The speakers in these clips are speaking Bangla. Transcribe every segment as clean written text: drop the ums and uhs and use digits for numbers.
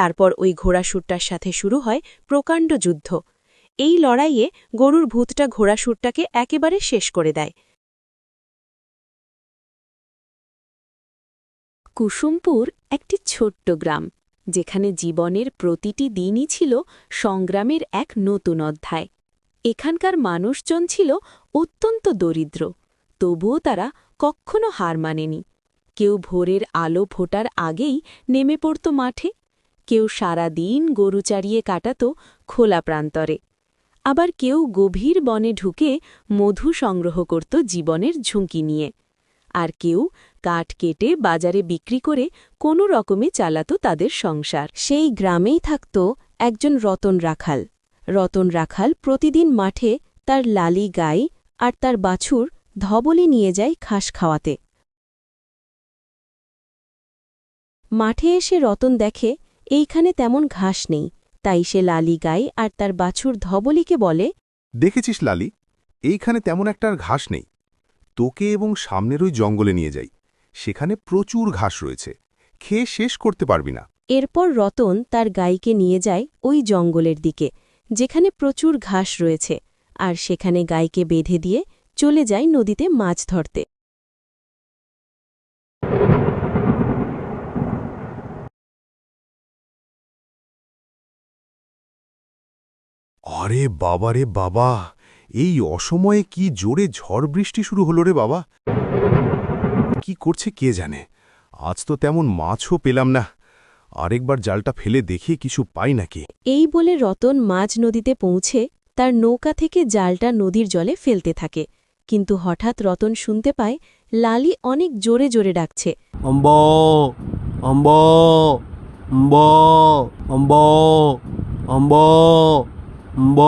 তারপর ওই ঘোড়াসুরটার সাথে শুরু হয় প্রকাণ্ড যুদ্ধ। এই লড়াইয়ে গরুর ভূতটা ঘোড়াসুরটাকে একেবারে শেষ করে দেয়। কুসুমপুর একটি ছোট্ট গ্রাম, যেখানে জীবনের প্রতিটি দিনই ছিল সংগ্রামের এক নতুন অধ্যায়। এখানকার মানুষজন ছিল অত্যন্ত দরিদ্র, তবুও তারা কখনো হার মানেনি। কেউ ভোরের আলো ফোটার আগেই নেমে পড়ত মাঠে, কেউ সারা দিন গরু চারিয়ে কাটাত খোলা প্রান্তরে, আবার কেউ গভীর বনে ঢুকে মধু সংগ্রহ করত জীবনের ঝুঁকি নিয়ে, আর কেউ কাঠ কেটে বাজারে বিক্রি করে কোনো রকমে চালাত তাদের সংসার। সেই গ্রামেই থাকত একজন রতন রাখাল। রতন রাখাল প্রতিদিন মাঠে তার লালি গাই আর তার বাছুর ধবলি নিয়ে যায় ঘাস খাওয়াতে। মাঠে এসে রতন দেখে এইখানে তেমন ঘাস নেই, তাই সে লালি গাই আর তার বাছুর ধবলিকে বলে, দেখেছিস লালি, এইখানে তেমন একটা আর ঘাস নেই, তোকে এবং সামনের ওই জঙ্গলে নিয়ে যাই, সেখানে প্রচুর ঘাস রয়েছে, খেয়ে শেষ করতে পারবি না। এরপর রতন তার গাইকে নিয়ে যায় ওই জঙ্গলের দিকে, যেখানে প্রচুর ঘাস রয়েছে, আর সেখানে গাইকে বেঁধে দিয়ে চলে যায় নদীতে মাছ ধরতে। আরে বাবা রে বাবা, এই অসময়ে কি জোরে ঝড় বৃষ্টি শুরু হলো রে বাবা! কি করছে কে জানে, আজ তো তেমন মাছও পেলাম না। আরেকবার জালটা ফেলে দেখি কিছু পাই নাকি। এই বলে রতন মাঝ নদীতে পৌঁছে তার নৌকা থেকে জালটা নদীর জলে ফেলতে থাকে, কিন্তু হঠাৎ রতন শুনতে পায় লালি অনেক জোরে জোরে ডাকছে, অম্ব অম্ব অম্ব অম্ব অম্ব অম্ব।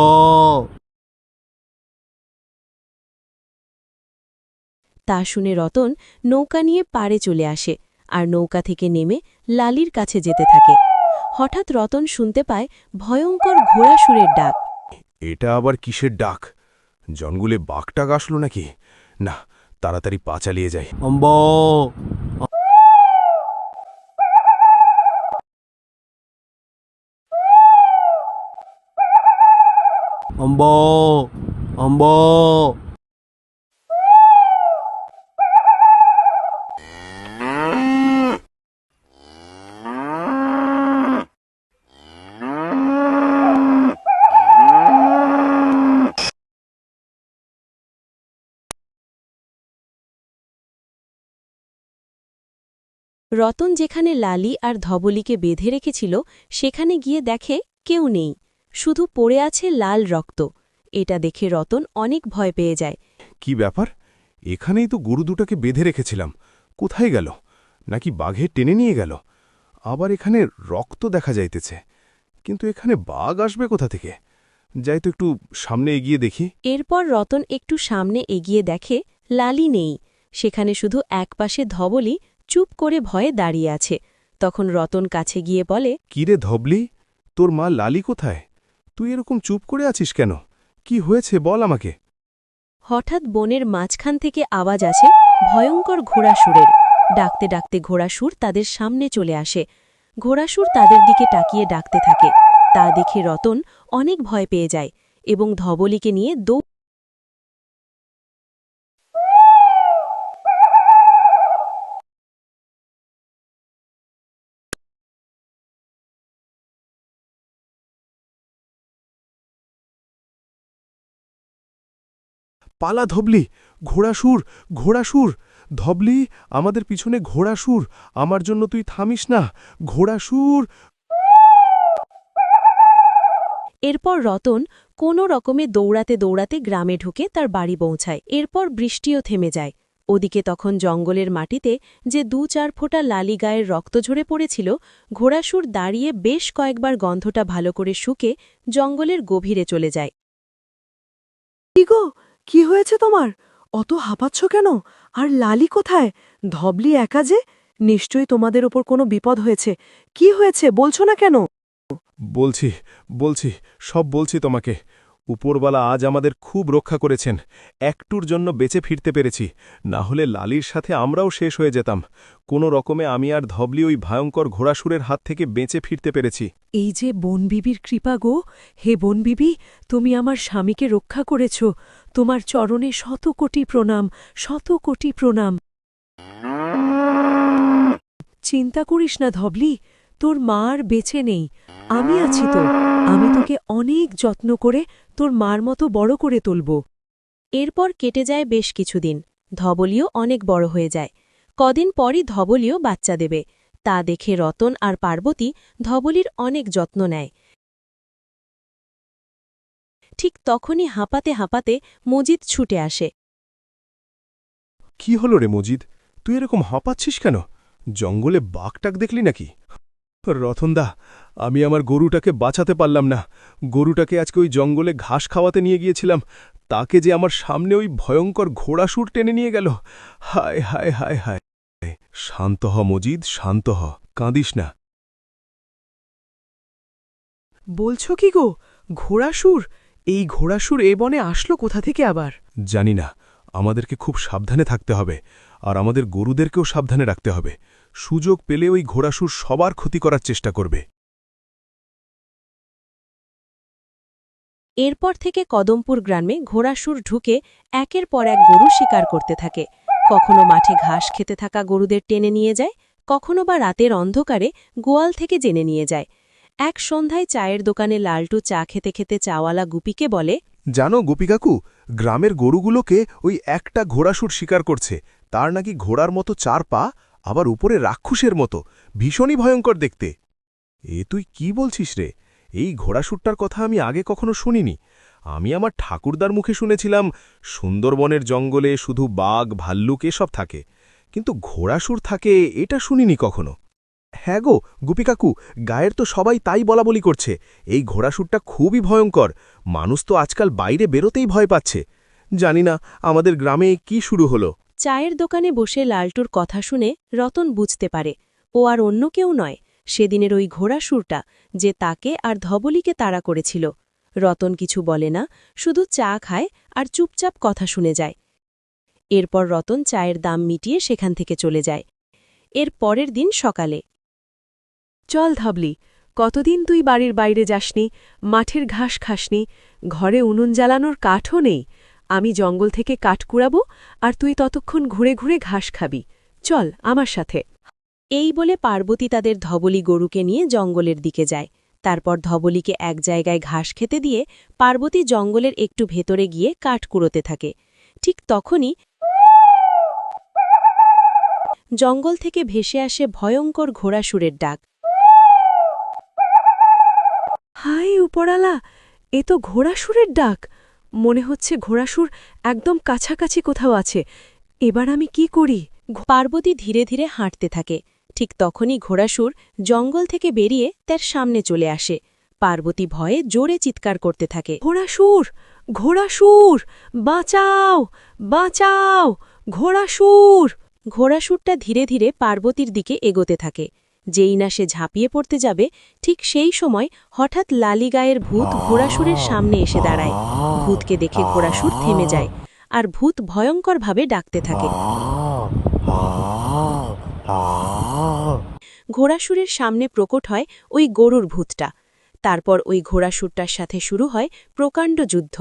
তা শুনে রতন নৌকা নিয়ে পাড়ে চলে আসে আর নৌকা থেকে নেমে লালির কাছে যেতে থাকে। হঠাৎ রতন শুনতে পায় ভয়ঙ্কর ঘোড়াসুরের ডাক। এটা আবার কিসের ডাক? জঙ্গলে বাঘটাক আসলো নাকি? না, তাড়াতাড়ি পা চালিয়ে যাই। অম্ব অম্ব অম্ব। রতন যেখানে লালি আর ধবলিকে বেঁধে রেখেছিল সেখানে গিয়ে দেখে কেউ নেই, শুধু পড়ে আছে লাল রক্ত। এটা দেখে রতন অনেক ভয় পেয়ে যায়। কি ব্যাপার? এখানেই তো গরু দুটাকে বেঁধে রেখেছিলাম, কোথায় গেল? নাকি বাঘে টেনে নিয়ে গেল? আবার এখানে রক্ত দেখা যাইতেছে, কিন্তু এখানে বাঘ আসবে কোথা থেকে? যাই তো একটু সামনে এগিয়ে দেখি। এরপর রতন একটু সামনে এগিয়ে দেখে লালি নেই, সেখানে শুধু একপাশে ধবলি চুপ করে ভয়ে দাঁড়িয়ে আছে। তখন রতন কাছে গিয়ে বলে, কিরে ধবলি, তোর মা লালি কোথায়? তুই এরকম চুপ করে আছিস কেন? কি হয়েছে বল আমাকে। হঠাৎ বনের মাঝখান থেকে আওয়াজ আসে ভয়ঙ্কর ঘোড়াসুরের। ডাকতে ডাকতে ঘোড়াসুর তাদের সামনে চলে আসে। ঘোড়াসুর তাদের দিকে তাকিয়ে ডাকতে থাকে। তা দেখে রতন অনেক ভয় পেয়ে যায় এবং ধবলিকে নিয়ে পালা ধবলি, ঘোড়াসুর, ঘোড়াসুর! ধবলি, আমাদের পিছনে ঘোড়াসুর, আমার জন্য তুই থামিস না, ঘোড়াসুর! এরপর রতন কোনো রকমে দৌড়াতে দৌড়াতে গ্রামে ঢুকে তার বাড়ি পৌঁছায়। এরপর বৃষ্টিও থেমে যায়। ওদিকে তখন জঙ্গলের মাটিতে যে ২-৪ ফোঁটা লালি গায়ের রক্ত ঝরে পড়েছিল, ঘোড়াসুর দাঁড়িয়ে বেশ কয়েকবার গন্ধটা ভালো করে শুকে জঙ্গলের গভীরে চলে যায়। কি গো, কি হয়েছে তোমার? অত হাঁপাচ্ছ কেন? আর লালি কোথায়? ধবলি একা যে? নিশ্চয়ই তোমাদের ওপর কোনো বিপদ হয়েছে। কি হয়েছে বলছো না কেন? বলছি, বলছি, সব বলছি তোমাকে। উপরওয়ালা আজ আমাদের খুব রক্ষা করেছেন, একটুর জন্য বেঁচে ফিরতে পেরেছি, না হলে লালির সাথে আমরাও শেষ হয়ে যেতাম। কোনো রকমে আমি আর ধবলি ওই ভয়ঙ্কর ঘোড়াসুরের হাত থেকে বেঁচে ফিরতে পেরেছি। এই যে বনবিবির কৃপা গো, হে বনবিবি, তুমি আমার স্বামীকে রক্ষা করেছ, তোমার চরণে শত কোটি প্রণাম, শত কোটি প্রণাম। চিন্তা করিস না ধবলি, তোর মা আর বেঁচে নেই, আমি আছি তো, আমি তোকে অনেক যত্ন করে তোর মার মতো বড় করে তুলব। এরপর কেটে যায় বেশ কিছুদিন, ধবলিও অনেক বড় হয়ে যায়। কদিন পরই ধবলিও বাচ্চা দেবে। তা দেখে রতন আর পার্বতী ধবলির অনেক যত্ন নেয়। ঠিক তখনই হাঁপাতে হাঁপাতে মজিদ ছুটে আসে। কি হলো রে মজিদ, তুই এরকম হাঁপাচ্ছিস কেন? জঙ্গলে বাঘটাক দেখলি নাকি? রতনদা, আমি আমার গরুটাকে বাঁচাতে পারলাম না। গরুটাকে আজকে ওই জঙ্গলে ঘাস খাওয়াতে নিয়ে গিয়েছিলাম, তাকে যে আমার সামনে ওই ভয়ঙ্কর ঘোড়াসুর টেনে নিয়ে গেল। হায় হায় হায় হায়। শান্ত হ মজিদ, শান্ত হ, কাঁদিস না। বলছ কি গো, ঘোড়াসুর? এই ঘোড়াসুর এ বনে আসলো কোথা থেকে আবার? জানি না, আমাদেরকে খুব সাবধানে থাকতে হবে, আর আমাদের গরুদেরকেও সাবধানে রাখতে হবে। সুযোগ পেলে ওই ঘোড়াসুর সবার ক্ষতি করার চেষ্টা করবে। এরপর থেকে কদমপুর গ্রামে ঘোড়াসুর ঢুকে একের পর এক গরু শিকার করতে থাকে। কখনো মাঠে ঘাস খেতে থাকা গরুদের টেনে নিয়ে যায়, কখনো বা রাতের অন্ধকারে গোয়াল থেকে জেনে নিয়ে যায়। এক সন্ধ্যায় চায়ের দোকানে লালটু চা খেতে খেতে চাওয়ালা গুপিকে বলে, জানো গুপি কাকু, গ্রামের গরুগুলোকে ওই একটা ঘোড়াসুর শিকার করছে। তার নাকি ঘোড়ার মতো 4 পা, আবার উপরে রাক্ষসের মতো, ভীষণই ভয়ঙ্কর দেখতে। এ তুই কি বলছিস রে? এই ঘোড়াসুরটার কথা আমি আগে কখনো শুনিনি। আমি আমার ঠাকুরদার মুখে শুনেছিলাম সুন্দরবনের জঙ্গলে শুধু বাঘ ভাল্লুক এসব থাকে, কিন্তু ঘোড়াসুর থাকে এটা শুনিনি কখনো। হ্যাঁ গো গুপি কাকু, গায়ের তো সবাই তাই বলাবলি করছে, এই ঘোড়াসুরটা খুবই ভয়ঙ্কর। মানুষ তো আজকাল বাইরে বেরোতেই ভয় পাচ্ছে। জানি না আমাদের গ্রামে কি শুরু হলো। চায়ের দোকানে বসে লালটুর কথা শুনে রতন বুঝতে পারে ও আর অন্য কেউ নয়, সেদিনের ওই ঘোড়াসুরটা, যে তাকে আর ধবলিকে তাড়া করেছিল। রতন কিছু বলে না, শুধু চা খায় আর চুপচাপ কথা শুনে যায়। এরপর রতন চায়ের দাম মিটিয়ে সেখান থেকে চলে যায়। এর পরের দিন সকালে, চল ধবলি, কতদিন তুই বাড়ির বাইরে যাসনি, মাঠের ঘাস খাসনি, ঘরে উনুন জ্বালানোর কাঠও নেই। আমি জঙ্গল থেকে কাঠ কুড়াবো, আর তুই ততক্ষণ ঘুরে ঘুরে ঘাস খাবি। চল আমার সাথে। এই বলে পার্বতী তাদের ধবলি গরুকে নিয়ে জঙ্গলের দিকে যায়। তারপর ধবলিকে এক জায়গায় ঘাস খেতে দিয়ে পার্বতী জঙ্গলের একটু ভেতরে গিয়ে কাঠ কুড়োতে থাকে। ঠিক তখনই জঙ্গল থেকে ভেসে আসে ভয়ঙ্কর ঘোড়াসুরের ডাক। হাই উপরালা, এ তো ঘোড়াসুরের ডাক। মনে হচ্ছে ঘোড়াসুর একদম কাছাকাছি কোথাও আছে। এবার আমি কি করি? পার্বতী ধীরে ধীরে হাঁটতে থাকে। ঠিক তখনই ঘোড়াসুর জঙ্গল থেকে বেরিয়ে তার সামনে চলে আসে। পার্বতী ভয়ে জোরে চিৎকার করতে থাকে, ঘোড়াসুর, ঘোড়াসুর, বাঁচাও, বাঁচাও, ঘোড়াসুর! ঘোড়াসুরটা ধীরে ধীরে পার্বতীর দিকে এগোতে থাকে। যেই না সে ঝাঁপিয়ে পড়তে যাবে, ঠিক সেই সময় হঠাৎ লালিগায়ের ভূত ঘোড়াসুরের সামনে এসে দাঁড়ায়। ভূতকে দেখে ঘোড়াসুর থেমে যায়, আর ভূত ভয়ঙ্করভাবে ডাকতে থাকে। ঘোড়াসুরের সামনে প্রকট হয় ওই গরুর ভূতটা। তারপর ওই ঘোড়াসুরটার সাথে শুরু হয় প্রকাণ্ড যুদ্ধ।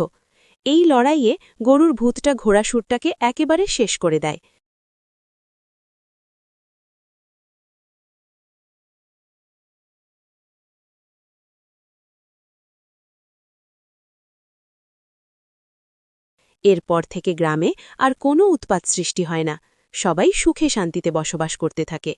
এই লড়াইয়ে গরুর ভূতটা ঘোড়াসুরটাকে একেবারে শেষ করে দেয়। এরপর থেকে গ্রামে আর কোনো উৎপাত সৃষ্টি হয় না। সবাই সুখে শান্তিতে বসবাস করতে থাকে।